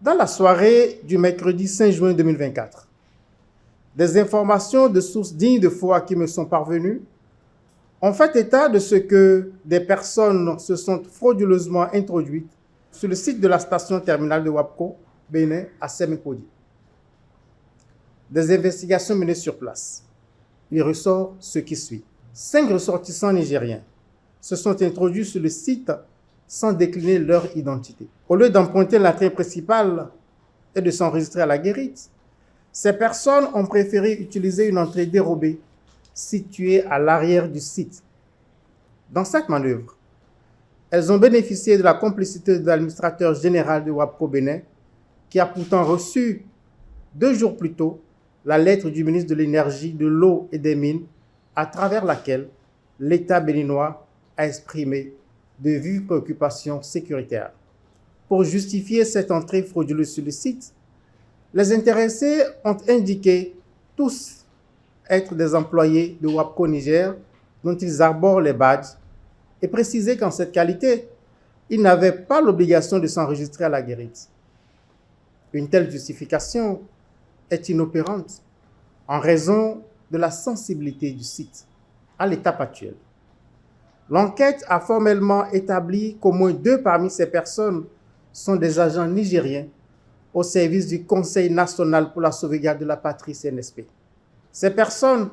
Dans la soirée du mercredi 5 juin 2024, des informations de sources dignes de foi qui me sont parvenues ont fait état de ce que des personnes se sont frauduleusement introduites sur le site de la station terminale de WAPCO, Bénin, à Sémékodi. Des investigations menées sur place. Il ressort ce qui suit. 5 ressortissants nigériens se sont introduits sur le site sans décliner leur identité. Au lieu d'emprunter l'entrée principale et de s'enregistrer à la guérite, ces personnes ont préféré utiliser une entrée dérobée située à l'arrière du site. Dans cette manœuvre, elles ont bénéficié de la complicité de l'administrateur général de WAPCO Bénin, qui a pourtant reçu 2 jours plus tôt la lettre du ministre de l'Énergie, de l'Eau et des Mines, à travers laquelle l'État béninois a exprimé de vives préoccupations sécuritaires. Pour justifier cette entrée frauduleuse sur le site, les intéressés ont indiqué tous être des employés de WAPCO Niger dont ils arborent les badges et précisé qu'en cette qualité, ils n'avaient pas l'obligation de s'enregistrer à la guérite. Une telle justification est inopérante en raison de la sensibilité du site à l'étape actuelle. L'enquête a formellement établi qu'au moins 2 parmi ces personnes sont des agents nigériens au service du Conseil national pour la sauvegarde de la patrie CNSP. Ces personnes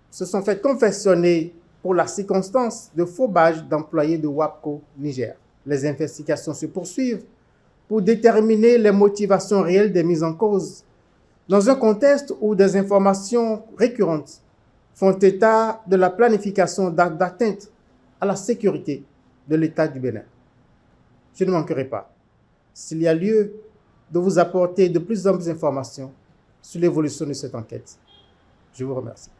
se sont fait confectionner pour la circonstance de faux badges d'employés de WAPCO Niger. Les investigations se poursuivent pour déterminer les motivations réelles des mises en cause, dans un contexte où des informations récurrentes font état de la planification d'atteinte à la sécurité de l'État du Bénin. Je ne manquerai pas, s'il y a lieu, de vous apporter de plus amples informations sur l'évolution de cette enquête. Je vous remercie.